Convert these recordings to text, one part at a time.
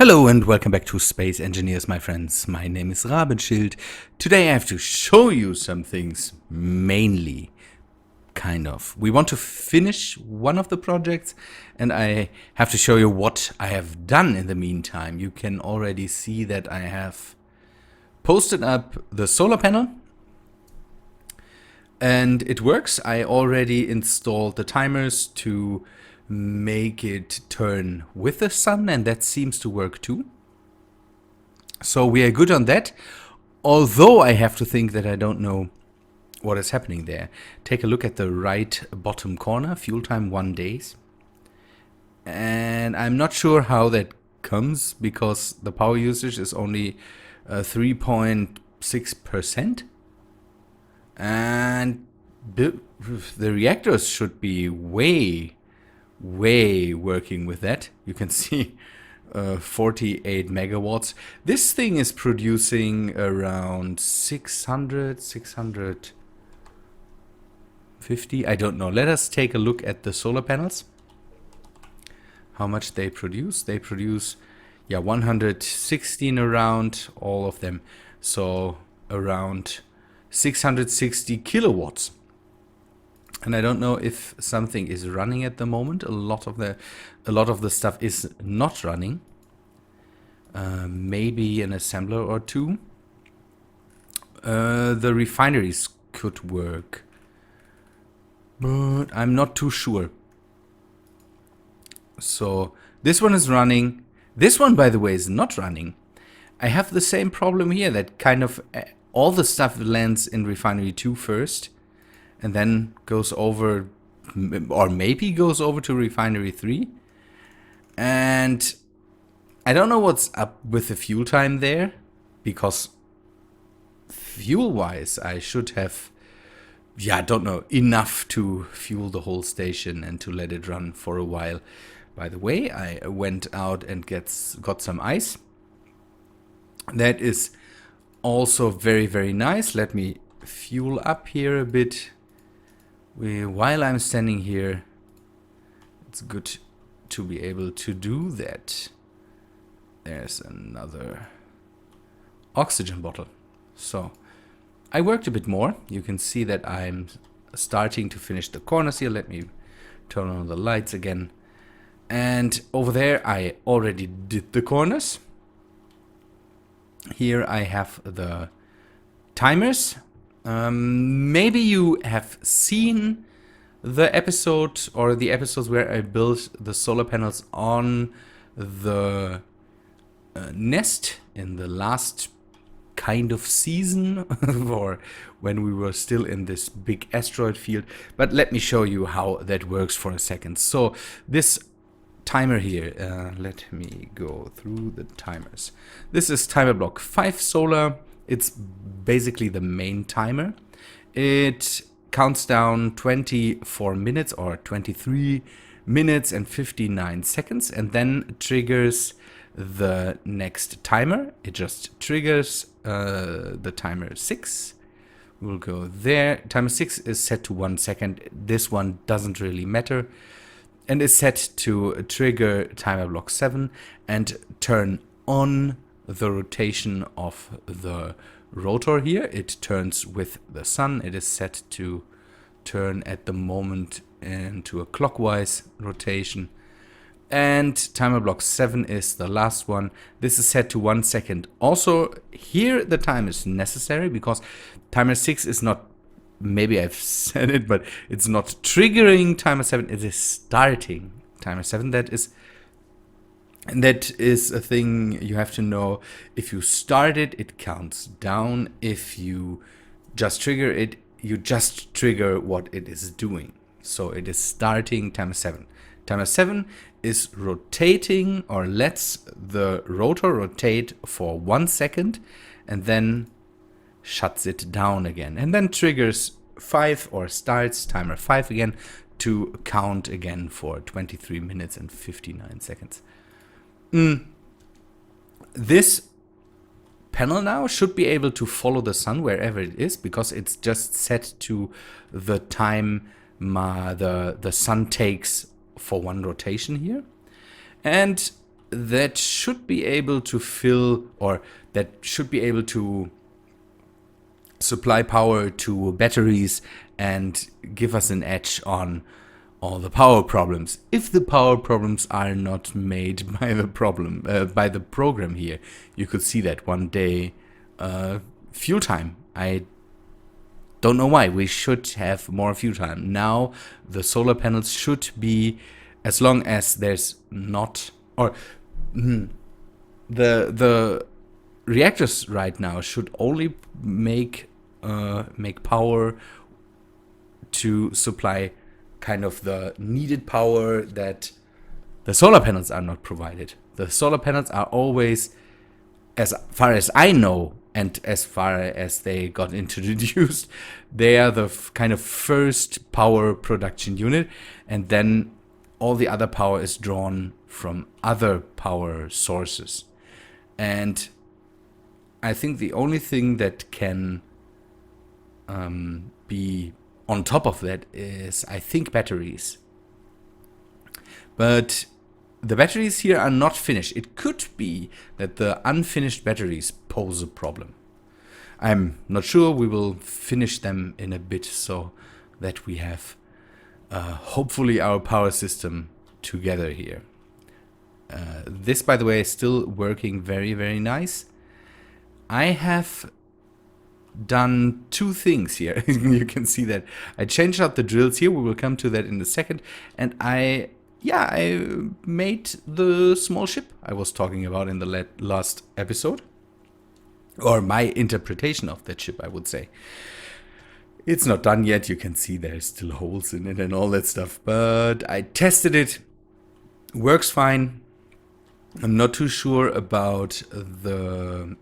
Hello and welcome back to Space Engineers, my friends. My name is Rabenschild. Today I have to show you some things, mainly, kind of. We want to finish one of the projects and I have to show you what I have done in the meantime. You can already see that I have posted up the solar panel and it works. I already installed the timers to make it turn with the sun, and that seems to work too. So we are good on that, although I have to think that I don't know what is happening there. Take a look at the right bottom corner, fuel time 1 day. And I'm not sure how that comes, because the power usage is only 3.6%. And the reactors should be way working with that. You can see 48 megawatts. This thing is producing around 650. I don't know. Let us take a look at the solar panels. How much they produce. They produce 116 around, all of them. So around 660 kilowatts. And I don't know if something is running at the moment. A lot of the stuff is not running. Maybe an assembler or two. The refineries could work, but I'm not too sure. So this one is running. This one, by the way, is not running. I have the same problem here, that kind of all the stuff lands in refinery 2 first. And then goes over, or maybe goes over to refinery 3. And I don't know what's up with the fuel time there, because fuel-wise I should have, I don't know, enough to fuel the whole station and to let it run for a while. By the way, I went out and got some ice. That is also very nice. Let me fuel up here a bit. While I'm standing here, it's good to be able to do that. There's another oxygen bottle. So I worked a bit more. You can see that I'm starting to finish the corners here. Let me turn on the lights again. And over there I already did the corners. Here I have the timers. Maybe you have seen the episode or the episodes where I built the solar panels on the nest in the last kind of season, or when we were still in this big asteroid field. But let me show you how that works for a second. So this timer here, let me go through the timers. This is timer block 5 solar. It's basically the main timer. It counts down 24 minutes or 23 minutes and 59 seconds and then triggers the next timer. It just triggers the timer 6. We'll go there. Timer 6 is set to 1 second. This one doesn't really matter. And is set to trigger timer block 7 and turn on the rotation of the rotor here. It turns with the sun. It is set to turn at the moment into a clockwise rotation. And timer block 7 is the last one. This is set to 1 second. Also, here the time is necessary because timer 6 is not, maybe I've said it, but it's not triggering timer 7. It is starting timer 7. That is a thing you have to know. If you start it, it counts down. If you just trigger it, you just trigger what it is doing. So it is starting timer 7. Timer 7 is rotating, or lets the rotor rotate for 1 second and then shuts it down again. And then triggers 5 or starts timer 5 again to count again for 23 minutes and 59 seconds. This panel now should be able to follow the sun wherever it is, because it's just set to the time the sun takes for one rotation here. And that should be able to fill, or that should be able to supply power to batteries and give us an edge on all the power problems. If the power problems are not made by the program here, you could see that one day fuel time. I don't know why. We should have more fuel time. Now the solar panels should be, as long as there's not, or the reactors right now should only make power to supply kind of the needed power that the solar panels are not provided. The solar panels are always, as far as I know, and as far as they got introduced, they are the kind of first power production unit, and then all the other power is drawn from other power sources. And I think the only thing that can be on top of that is, I think, batteries. But the batteries here are not finished. It could be that the unfinished batteries pose a problem. I'm not sure. We will finish them in a bit so that we have hopefully our power system together here. This, by the way, is still working very, very nice. I have done two things here. You can see that I changed out the drills here. We will come to that in a second. And I made the small ship I was talking about in the last episode. Or my interpretation of that ship, I would say. It's not done yet. You can see there's still holes in it and all that stuff. But I tested it. Works fine. I'm not too sure about the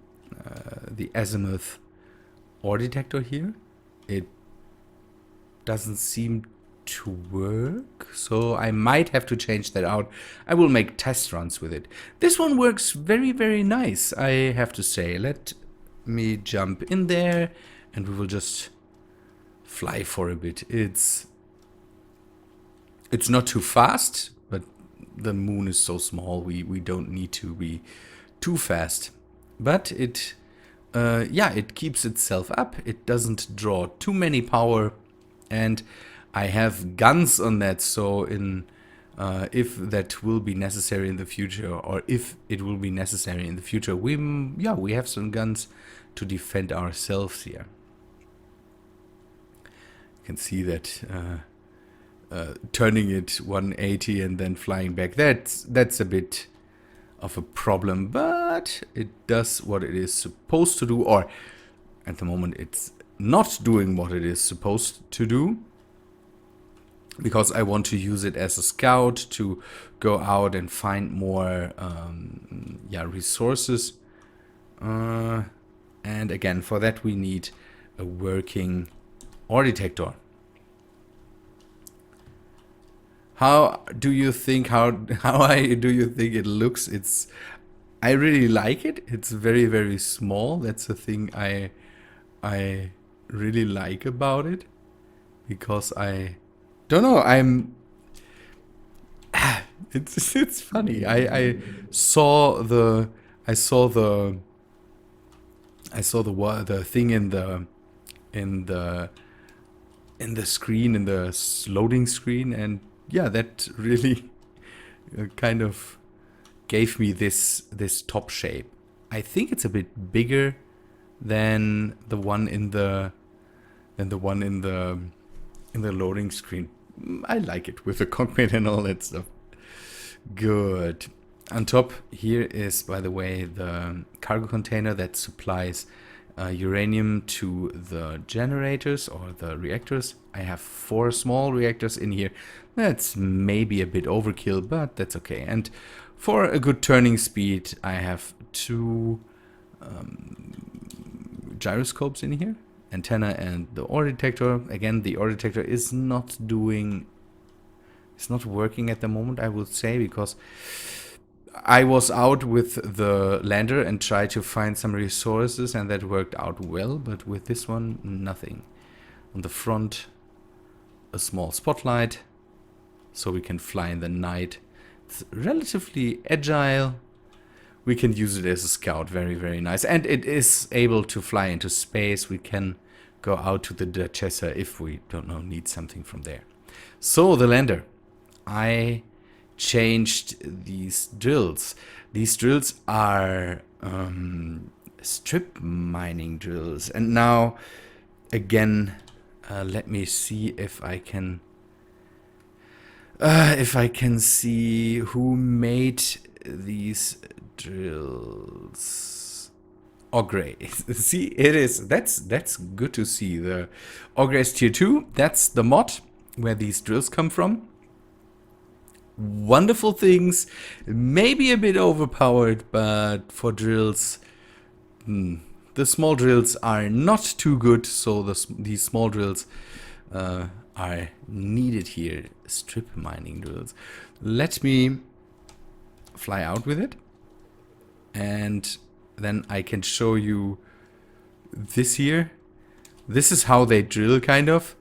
azimuth ore detector here. It doesn't seem to work, so I might have to change that out. I will make test runs with it. This one works very, very nice, I have to say. Let me jump in there and we will just fly for a bit. It's not too fast, but the moon is so small we don't need to be too fast. But it keeps itself up. It doesn't draw too many power, and I have guns on that, so if that will be necessary in the future, or if it will be necessary in the future, we have some guns to defend ourselves here. You can see that turning it 180 and then flying back, that's a bit of a problem, but it does what it is supposed to do, or at the moment it's not doing what it is supposed to do, because I want to use it as a scout to go out and find more resources, and again, for that we need a working ore detector. How do you think it looks? I really like it. It's very, very small. That's the thing I really like about it, because I don't know, it's funny. I saw the thing in the screen, in the loading screen, and yeah, that really kind of gave me this top shape. I think it's a bit bigger than the one in the loading screen. I like it with the cockpit and all that stuff. Good. On top here is, by the way, the cargo container that supplies uranium to the generators or the reactors. I have 4 small reactors in here. That's maybe a bit overkill, but that's okay. And for a good turning speed, I have 2 gyroscopes in here, antenna and the ore detector. Again, the ore detector is not working at the moment, I would say, because I was out with the lander and tried to find some resources, and that worked out well, but with this one, nothing. On the front, a small spotlight, so we can fly in the night. It's relatively agile. We can use it as a scout. Very, very nice. And it is able to fly into space. We can go out to the Duchessa if we, don't know, need something from there. So, the lander. I changed these drills. These drills are strip mining drills. And now, again, let me see if I can see who made these drills. Ogray. See, it is. That's good to see. The Ogray's tier 2. That's the mod where these drills come from. Wonderful things. Maybe a bit overpowered, but for drills, the small drills are not too good. So these small drills are needed here. Strip mining drills. Let me fly out with it, and then I can show you this here. This is how they drill, kind of.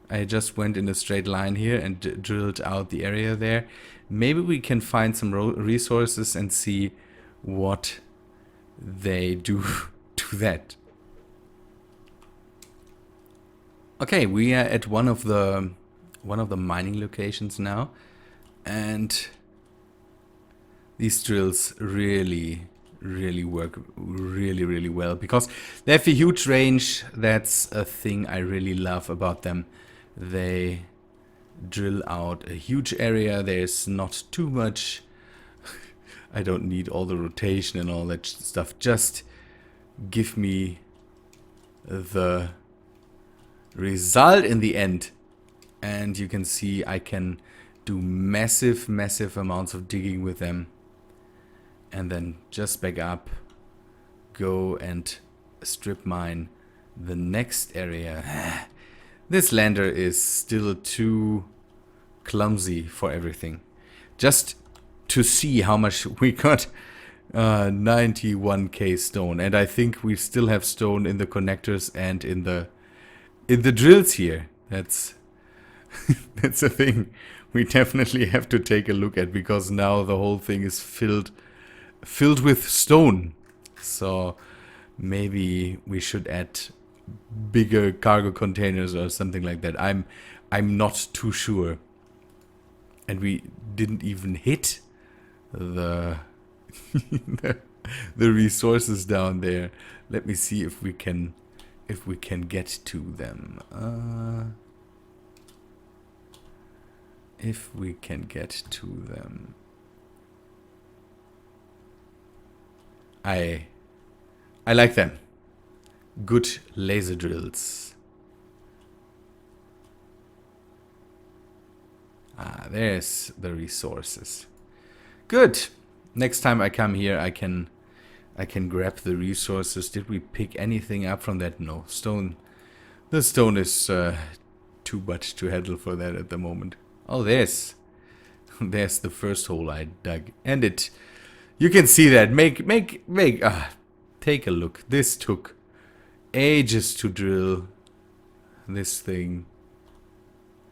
I just went in a straight line here and drilled out the area there. Maybe we can find some resources and see what they do to that. Okay, we are at one of the mining locations now, and these drills really work really well because they have a huge range. That's a thing I really love about them. They drill out a huge area. There's not too much. I don't need all the rotation and all that stuff. Just give me the result in the end. And you can see I can do massive amounts of digging with them. And then just back up, go and strip mine the next area. This lander is still too clumsy for everything. Just to see how much we got, 91k stone, and I think we still have stone in the connectors and in the drills here. That's that's a thing we definitely have to take a look at, because now the whole thing is filled with stone. So maybe we should add bigger cargo containers or something like that. I'm not too sure. And we didn't even hit the the resources down there. Let me see if we can get to them. If we can get to them. I like them. Good laser drills. There's the resources. Good. Next time I come here, I can grab the resources. Did we pick anything up from that? No. Stone. The stone is too much to handle for that at the moment. Oh, there's the first hole I dug, and it. You can see that. Take a look. This took ages to drill. This thing.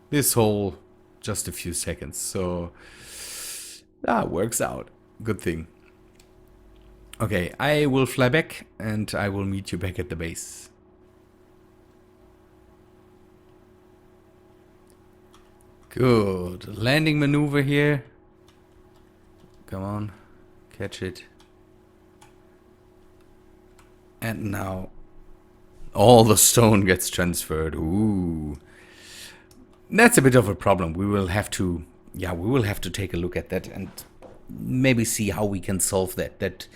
This hole. Just a few seconds. So works out. Good thing. Okay, I will fly back and I will meet you back at the base. Good. Landing maneuver here. Come on. Catch it. And now all the stone gets transferred. Ooh. That's a bit of a problem. We will have to take a look at that and maybe see how we can solve that. That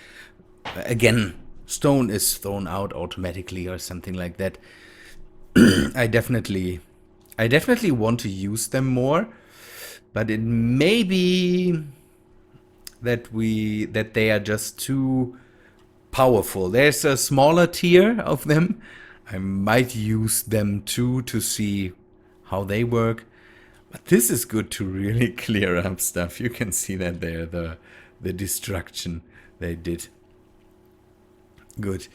again, stone is thrown out automatically or something like that. I definitely want to use them more, but it may be that they are just too powerful. There's a smaller tier of them. I might use them too to see how they work, but this is good to really clear up stuff. You can see that there, the destruction they did. Good.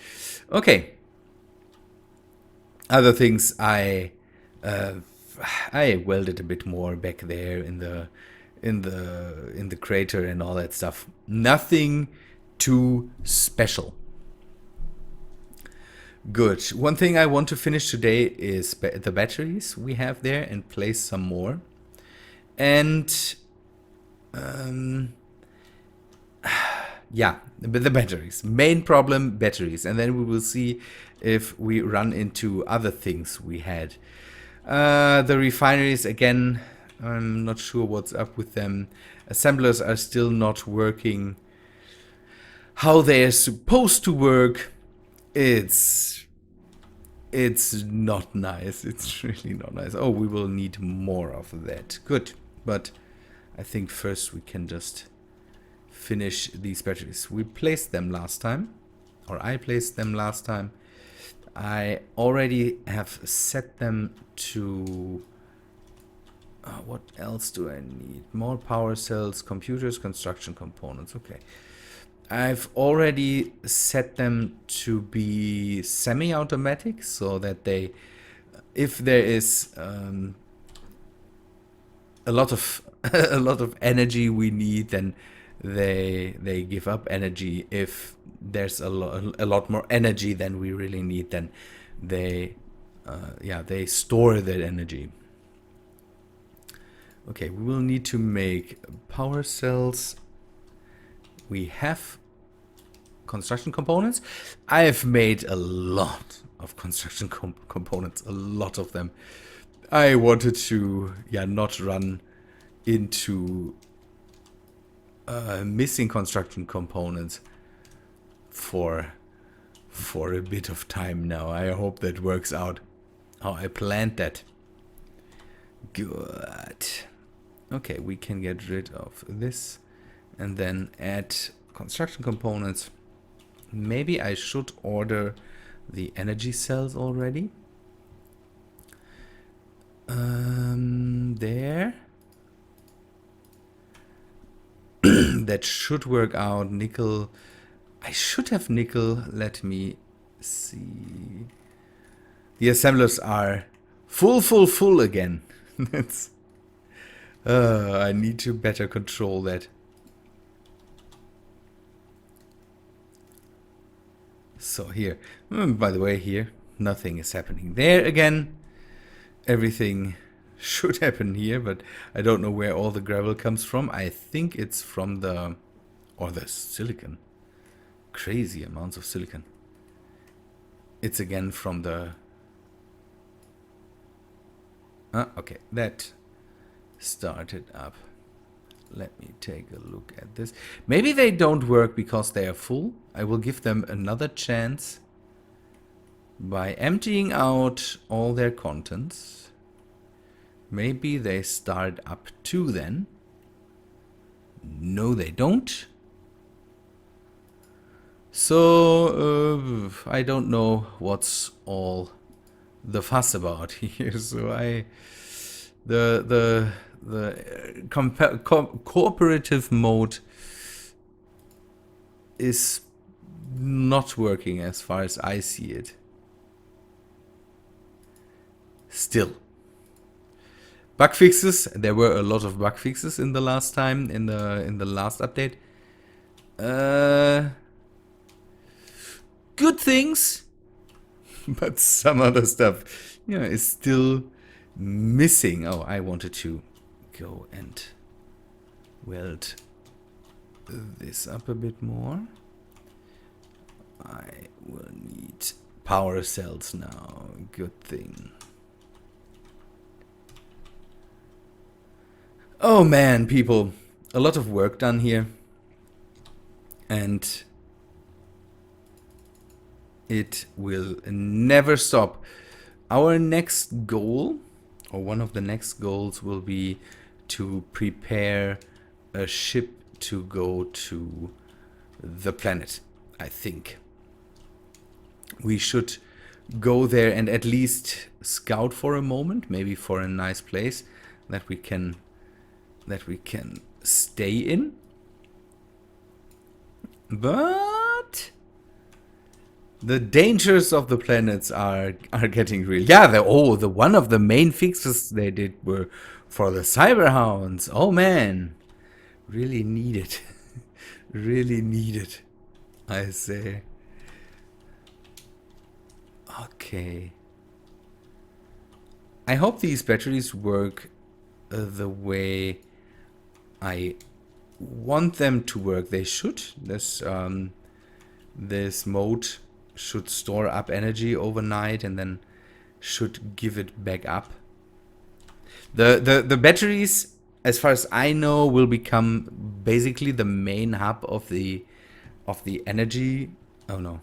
Okay. Other things I welded a bit more back there in in the crater and all that stuff. Nothing too special. Good. One thing I want to finish today is the batteries we have there and place some more. And yeah, the batteries. Main problem, batteries. And then we will see if we run into other things we had. The refineries, again, I'm not sure what's up with them. Assemblers are still not working how they are supposed to work. It's not nice. It's really not nice. Oh, we will need more of that. Good. But I think first we can just finish these batteries. We placed them last time. Or I placed them last time. I already have set them to... what else do I need? More power cells, computers, construction components. Okay. I've already set them to be semi-automatic, so that they, if there is a lot of a lot of energy we need, then they give up energy. If there's a lot more energy than we really need, then they store that energy. Okay, we will need to make power cells. We have construction components. I have made a lot of construction components, a lot of them. I wanted to, not run into missing construction components for a bit of time now. I hope that works out how I planned that. Good. Okay, we can get rid of this and then add construction components. Maybe I should order the energy cells already. There. That should work out. Nickel. I should have nickel. Let me see. The assemblers are full again. That's. I need to better control that. So here, by the way, here, nothing is happening there again. Everything should happen here, but I don't know where all the gravel comes from. I think it's from the silicon. Crazy amounts of silicon. It's again from the... okay, that started up. Let me take a look at this. Maybe they don't work because they are full. I will give them another chance by emptying out all their contents. Maybe they start up too then. No, they don't. So, I don't know what's all the fuss about here. So the cooperative mode is not working as far as I see it. Still. Bug fixes. There were a lot of bug fixes in the last time, in the last update. Good things, but some other stuff, is still missing. Oh, I wanted to go and weld this up a bit more. I will need power cells now. Good thing. Oh man, people, a lot of work done here, and it will never stop. Our next goal, or one of the next goals, will be to prepare a ship to go to the planet. I think we should go there and at least scout for a moment, maybe for a nice place that we can stay in. But The dangers of the planets are getting real. Yeah, the one of the main fixes they did were for the cyberhounds. Oh man, really needed, really needed. I say. Okay. I hope these batteries work the way I want them to work. They should. This mode should store up energy overnight and then should give it back up. The batteries, as far as I know, will become basically the main hub of the energy. Oh no,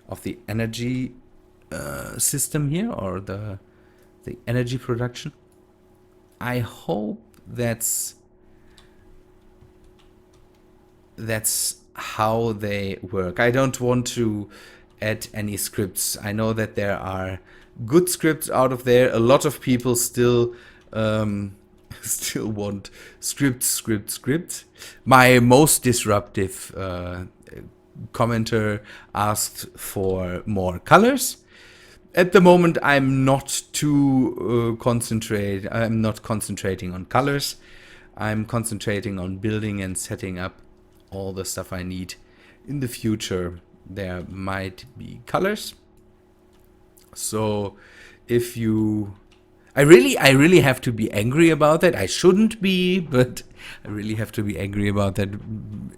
of the energy system here, or the energy production. I hope that's how they work. I don't want to add any scripts. I know that there are good scripts out of there. A lot of people still still want scripts. My most disruptive commenter asked for more colors. At the moment, I'm not too I'm not concentrating on colors. I'm concentrating on building and setting up all the stuff I need. In the future, there might be colors. So, if you... I really have to be angry about that. I shouldn't be, but I really have to be angry about that.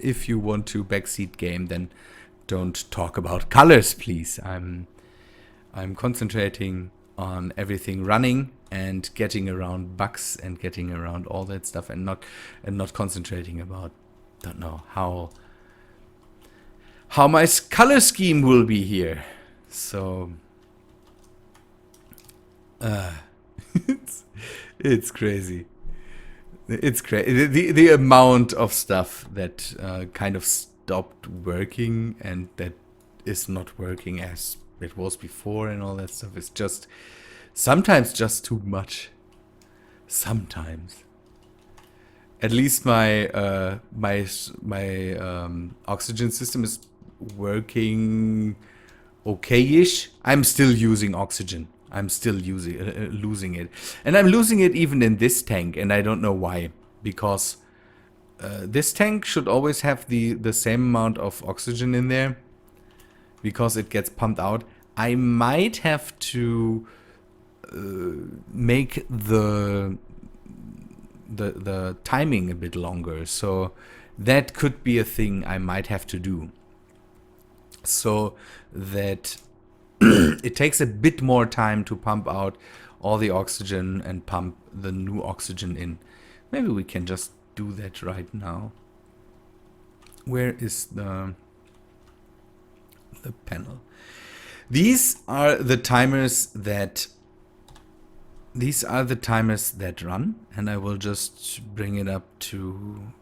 If you want to backseat game, then don't talk about colors, please. I'm concentrating on everything running and getting around bugs and getting around all that stuff, and not concentrating about, don't know, how my color scheme will be here. So it's crazy. It's crazy. The amount of stuff that kind of stopped working and that is not working as it was before and all that stuff is just sometimes just too much. Sometimes. At least my oxygen system is working okay-ish. I'm still using oxygen. I'm still losing it. And I'm losing it even in this tank, and I don't know why. Because this tank should always have the same amount of oxygen in there, because it gets pumped out. I might have to make the timing a bit longer, so that could be a thing I might have to do, so that it takes a bit more time to pump out all the oxygen and pump the new oxygen in. Maybe we can just do that right now. Where is the panel? These are the timers that run, and I will just bring it up to,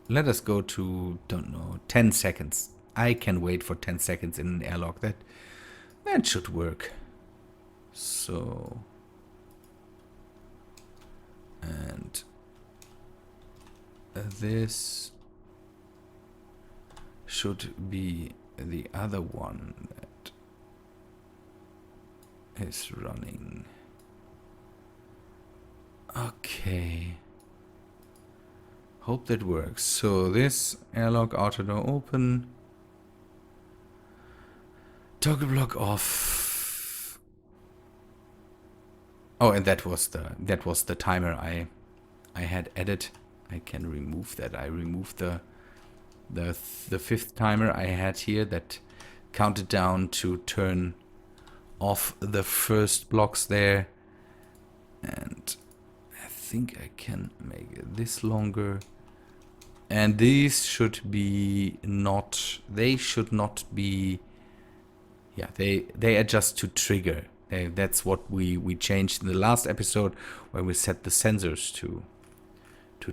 let us go to, don't know, 10 seconds. I can wait for 10 seconds in an airlock. That should work. So, and this should be the other one that is running. Okay. Hope that works. So this airlock auto door open. Toggle block off. Oh, and that was the timer I had added. I can remove that. I removed the fifth timer I had here that counted down to turn off the first blocks there, and I think I can make it this longer. And these should be not, they should not be, yeah, they adjust to trigger. That's what we changed in the last episode, where we set the sensors to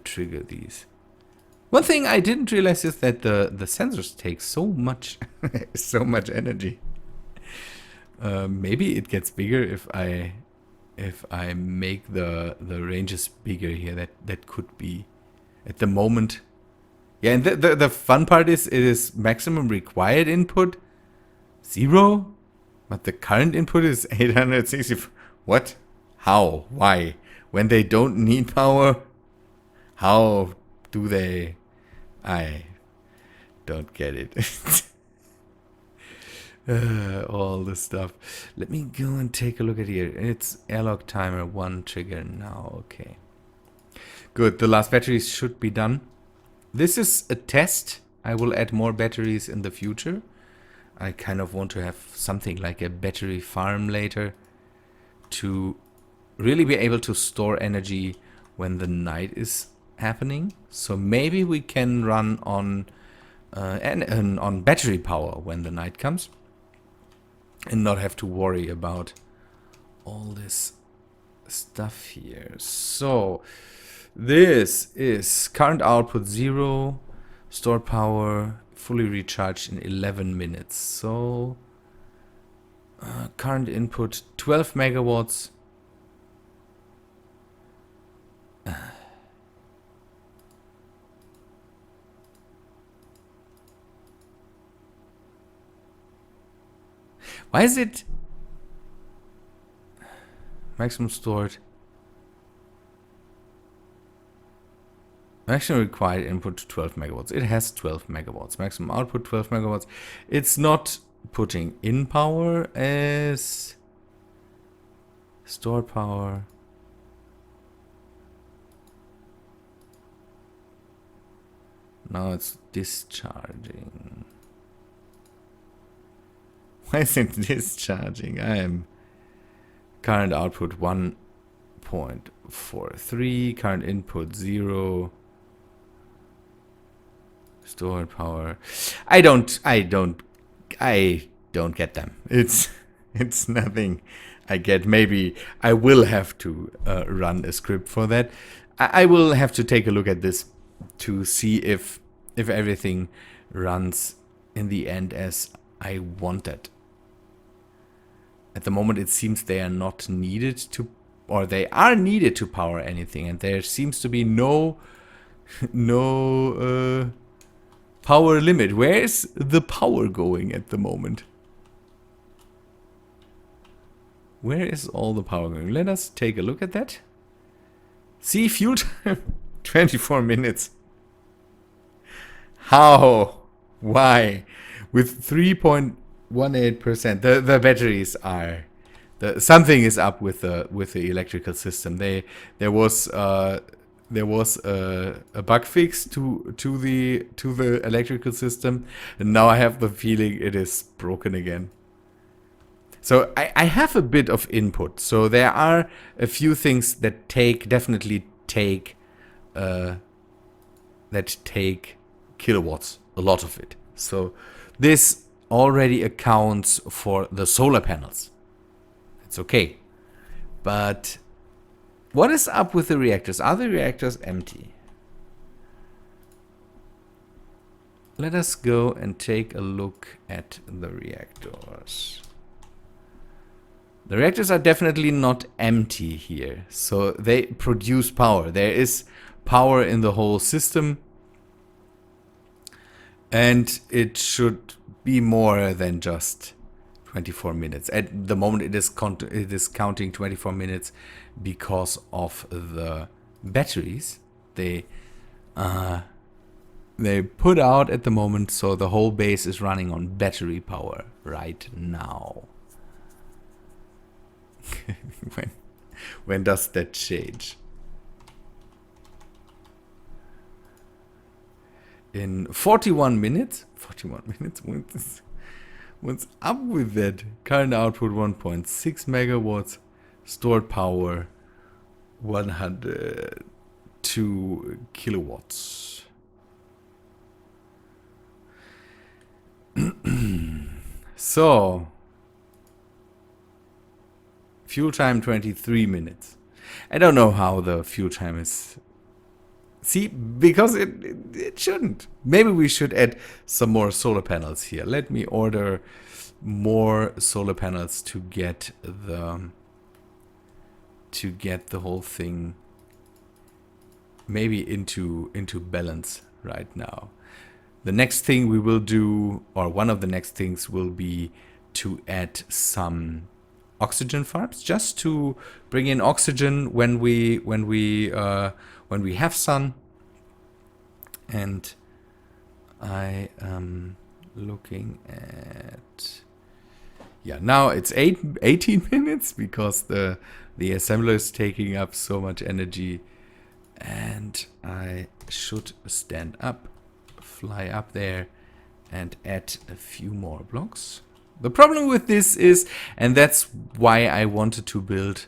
trigger these. One thing I didn't realize is that the sensors take so much so much energy. Maybe it gets bigger if I make the ranges bigger here. That could be at the moment. Yeah, and the fun part is it is maximum required input, 0? But the current input is 860. What? How? Why? When they don't need power? How do they? I don't get it. All the stuff. Let me go and take a look at here. It's airlock timer 1 trigger now. Okay. Good. The last batteries should be done. This is a test. I will add more batteries in the future. I kind of want to have something like a battery farm later to really be able to store energy when the night is happening. So maybe we can run on battery power when the night comes and not have to worry about all this stuff here. So this is current output 0, stored power fully recharged in 11 minutes. So current input 12 megawatts. Why is it maximum stored? Maximum required input 12 megawatts. It has 12 megawatts. Maximum output 12 megawatts. It's not putting in power as stored power. Now it's discharging. Why is it discharging? I am current output 1.43, current input 0, stored power. I don't get them. It's nothing I get. Maybe I will have to run a script for that. I will have to take a look at this to see if everything runs in the end as I want it. At the moment, it seems they are not needed to, or they are needed to power anything, and there seems to be no power limit. Where is the power going at the moment? Where is all the power going? Let us take a look at that. See, fuel time 24 minutes. How? Why? With 3.18%, the batteries are something is up with the electrical system. There was a bug fix to the electrical system, and now I have the feeling it is broken again. So I have a bit of input. So there are a few things that definitely take kilowatts, a lot of it. So this already accounts for the solar panels. It's okay. But what is up with the reactors? Are the reactors empty? Let us go and take a look at the reactors. The reactors are definitely not empty here. So they produce power. There is power in the whole system. And it should be more than just 24 minutes. At the moment it is counting 24 minutes because of the batteries they put out at the moment, so the whole base is running on battery power right now. when does that change? In 41 minutes? 41 minutes? What's up with that? Current output 1.6 megawatts. Stored power 102 kilowatts. So, fuel time 23 minutes. I don't know how the fuel time is. See, because it shouldn't. Maybe we should add some more solar panels here. Let me order more solar panels to get the whole thing maybe into balance right now. The next thing we will do, or one of the next things, will be to add some oxygen farms, just to bring in oxygen when we have sun. And I am looking at, yeah, now it's 18 minutes because the assembler is taking up so much energy, and I should stand up, fly up there, and add a few more blocks. The problem with this is, and that's why I wanted to build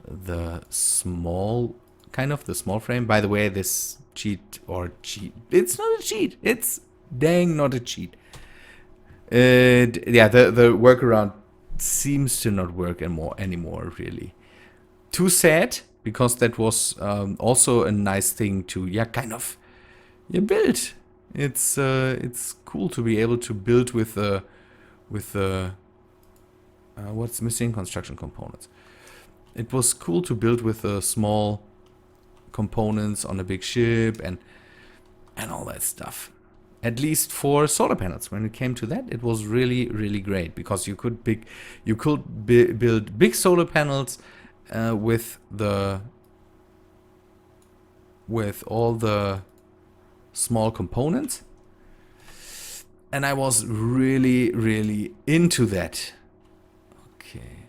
the small, the small frame. By the way, this cheat, it's not a cheat. It's dang not a cheat. Yeah, the workaround seems to not work anymore, really. Too sad, because that was also a nice thing to, build. It's cool to be able to build with the what's missing? Construction components. It was cool to build with the small components on a big ship and all that stuff. At least for solar panels, when it came to that, it was really, really great, because you could build big solar panels with all the small components, and I was really, really into that. Okay,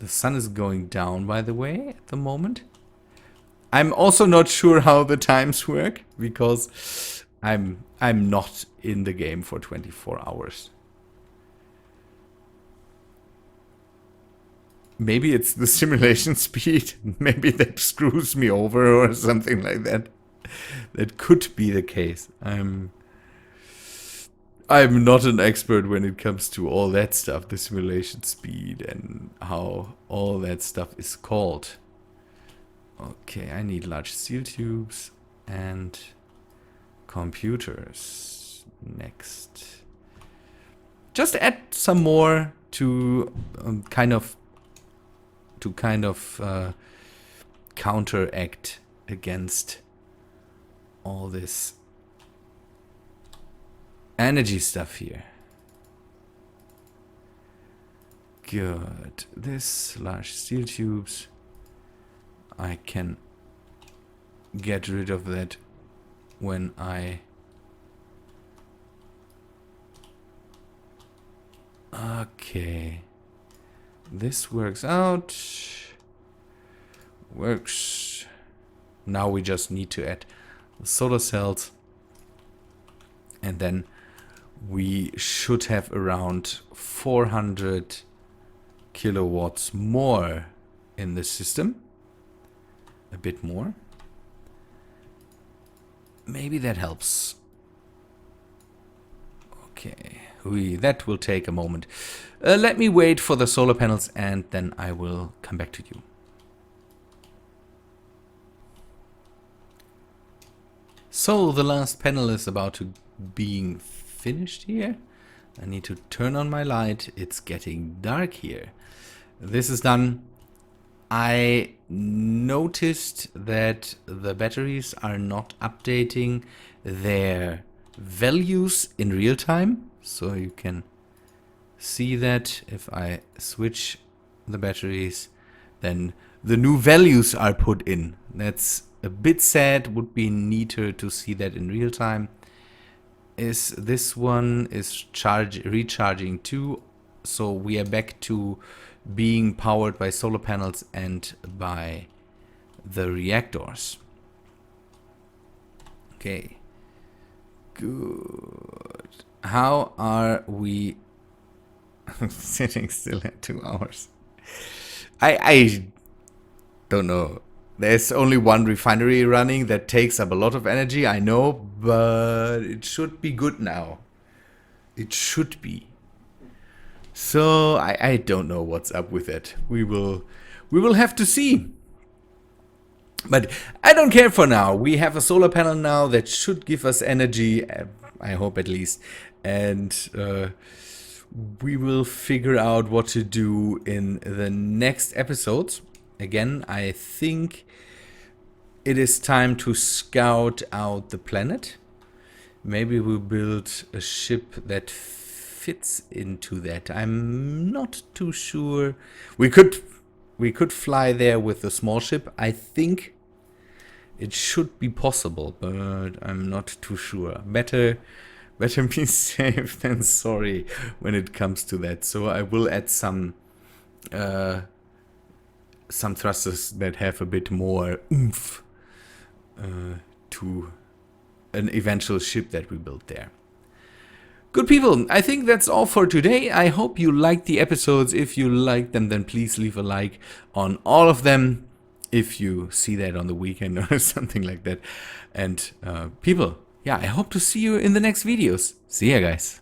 the sun is going down, by the way, at the moment. I'm also not sure how the times work, because I'm not in the game for 24 hours. Maybe it's the simulation speed. Maybe that screws me over or something like that. That could be the case. I'm not an expert when it comes to all that stuff, the simulation speed and how all that stuff is called. Okay, I need large steel tubes and computers next. Just add some more to kind of counteract against all this energy stuff here. Good. This large steel tubes, I can get rid of that when I... Okay. This works out. Works. Now we just need to add the solar cells. And then we should have around 400 kilowatts more in the system. A bit more. Maybe that helps. Okay. That will take a moment. Let me wait for the solar panels and then I will come back to you. So the last panel is about to being finished here. I need to turn on my light. It's getting dark here. This is done. I noticed that the batteries are not updating their values in real time. So you can see that if I switch the batteries, then the new values are put in. That's a bit sad. Would be neater to see that in real time. This one is recharging too, so we are back to being powered by solar panels and by the reactors. Okay, good. How are we sitting still at 2 hours? I don't know. There's only one refinery running that takes up a lot of energy, I know, but it should be good now. It should be. So I don't know what's up with it. We will have to see. But I don't care for now. We have a solar panel now that should give us energy, I hope at least. And we will figure out what to do in the next episodes. Again, I think it is time to scout out the planet. Maybe we'll build a ship that fits into that. I'm not too sure. We could fly there with the small ship. I think it should be possible, but I'm not too sure. Better be safe than sorry when it comes to that. So I will add some thrusters that have a bit more oomph to an eventual ship that we build there. Good people, I think that's all for today. I hope you liked the episodes. If you liked them, then please leave a like on all of them. If you see that on the weekend or something like that. And people, yeah, I hope to see you in the next videos. See ya, guys.